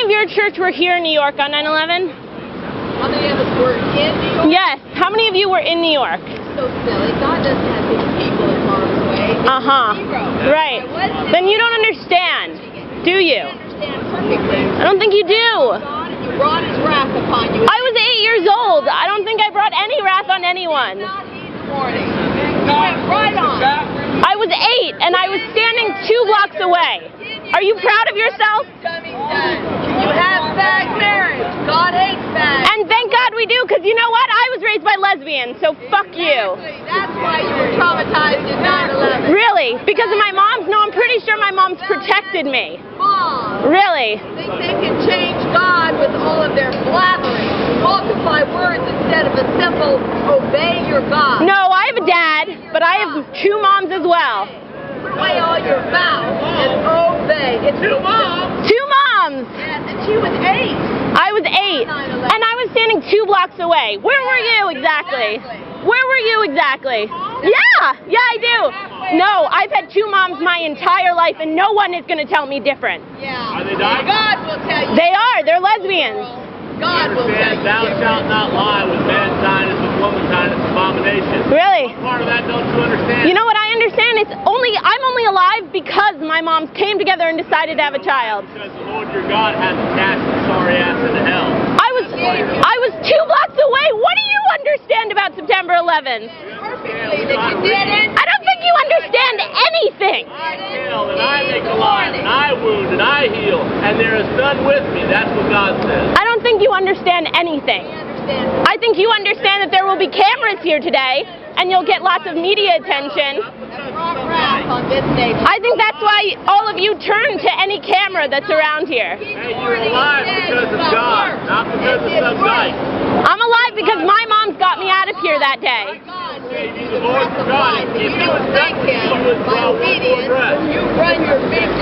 of your church were here in New York on 9/11? How many of us were in New York? Yes. How many of you were in New York? So silly. God doesn't have these people in harm's way. Right. Then you don't understand, do you? I understand perfectly. I don't think you do. God, and you brought his wrath upon you. I was 8 years old. I don't think I brought any wrath on anyone. Not heed the warning. You went right on. I was 8 and I was standing 2 blocks away. Are you proud of yourself? You have bad marriage. God hates bad. And thank God we do, because you know what? I was raised by lesbians, so fuck you. That's why you were traumatized in 9/11. Really? Because of my mom's? No, I'm pretty sure my mom's protected me. Mom. Really? Think they can change God with all of their blabbering. Multiply words instead of a simple obey your God. No, I have a dad, but I have 2 moms as well. Put away all your mouth and obey. It's 2 moms. 2 moms! Yes, and she was 8. I was 8. And I was standing 2 blocks away. Where were you exactly? Where were you exactly? Yeah, I do. No, I've had 2 moms my entire life, and no one is going to tell me different. Yeah. Are they dying? God will tell you. They are. They're lesbians. God will tell you. Thou shalt not lie with mankind as with womankind is abomination. Really? What part of that don't you understand? You know what I understand? I'm only alive because my moms came together and decided to have a child. Because the Lord your God has cast your sorry ass into hell. I was 2 blocks away. What do you understand about September 11th? Perfectly that you didn't. I don't think you understand anything. I kill, and I make alive, and I wound, and I heal, and there is none with me. That's what God says. I don't think you understand anything. I think you understand that there will be cameras here today, and you'll get lots of media attention. I think that's why all of you turn to any camera that's around here. Hey, you're alive because of God, not because of some guy. I'm alive because my moms got me out of here that day. The Lord your God, if you would thank him, you would draw one more breath.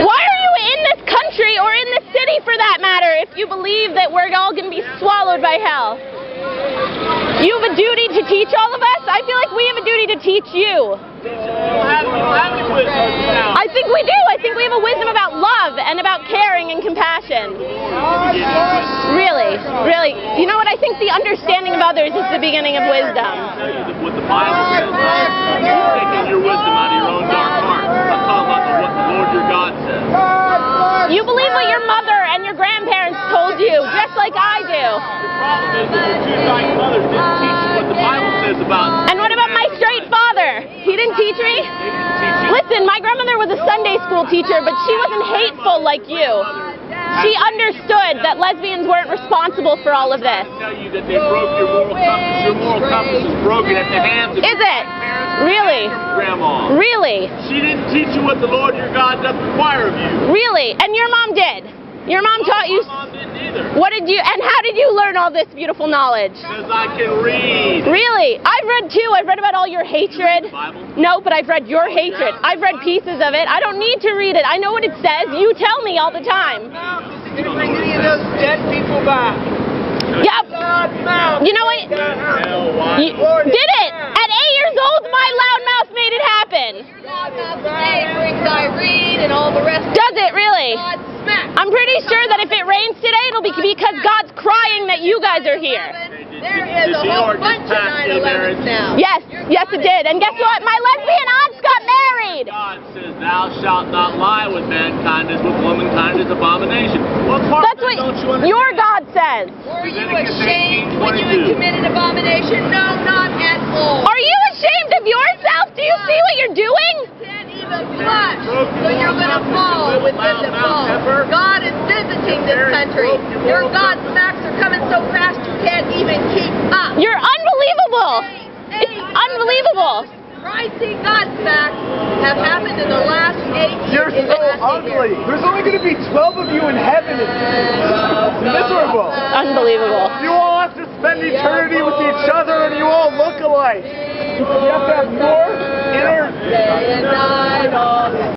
Why are you in this country or in this city for that matter if you believe that we're all going to be swallowed by hell? You have a duty to teach all of us? I feel like we have a duty to teach you. You don't have any wisdom now. I think we do. I think we have a wisdom about love and about caring and compassion. Really? You know what? I think the understanding of others is the beginning of wisdom. I'll tell you what the Bible says. You're taking your wisdom out of your own dark heart. I'm talking about what the Lord your God says. You believe what your mother and your grandparents told you, just like I do. The problem is that your 2 dying mothers didn't teach you what the Bible says about. And what about my straight father? He didn't teach me? They didn't teach you. Listen, my grandmother was a Sunday school teacher, but she wasn't hateful like you. She understood that lesbians weren't responsible for all of this. I tell you that they broke your moral compass. Your moral compass is broken at the hands of Is it? Really? Grandma. Really? She didn't teach you what the Lord your God doth require of you. Really? And your mom did? Your mom taught you? My mom didn't either. What did you, and how did you learn all this beautiful knowledge? Because I can read. Really? I've read too. I've read about all your hatred. The Bible? No, but I've read your hatred. I've read pieces of it. I don't need to read it. I know what it says. You tell me all the time. Did you bring any of those dead people back? Yep. You know what? Did it? At 8 years old, my loud mouth made it happen. Your loud mouth today brings Irene and all the rest. Does it really? God smack. I'm pretty sure that if it rains today, it'll be because God's crying that you guys are here. There is a whole bunch of 9/11s now. Yes, it did. And guess what? My lesbian aunts got married. God says, thou shalt not lie with mankind as with womankind is abomination. What part That's of what that don't you understand? your God says. Were you ashamed when you had committed abomination? No, not at all. Are you ashamed of yourself? Do you see what you're doing? Can't even blush, so you're going to fall with them that fall. God is visiting this country. Your God smacks are coming so fast you can't even keep up. You're unbelievable. It's unbelievable. Pricey God smacks have happened in the last 8 You're years. so ugly. There's only going to be 12 of you in heaven. It's miserable. Unbelievable. You all have to spend eternity with each other and you all look alike. You have to have more inner... Day and night,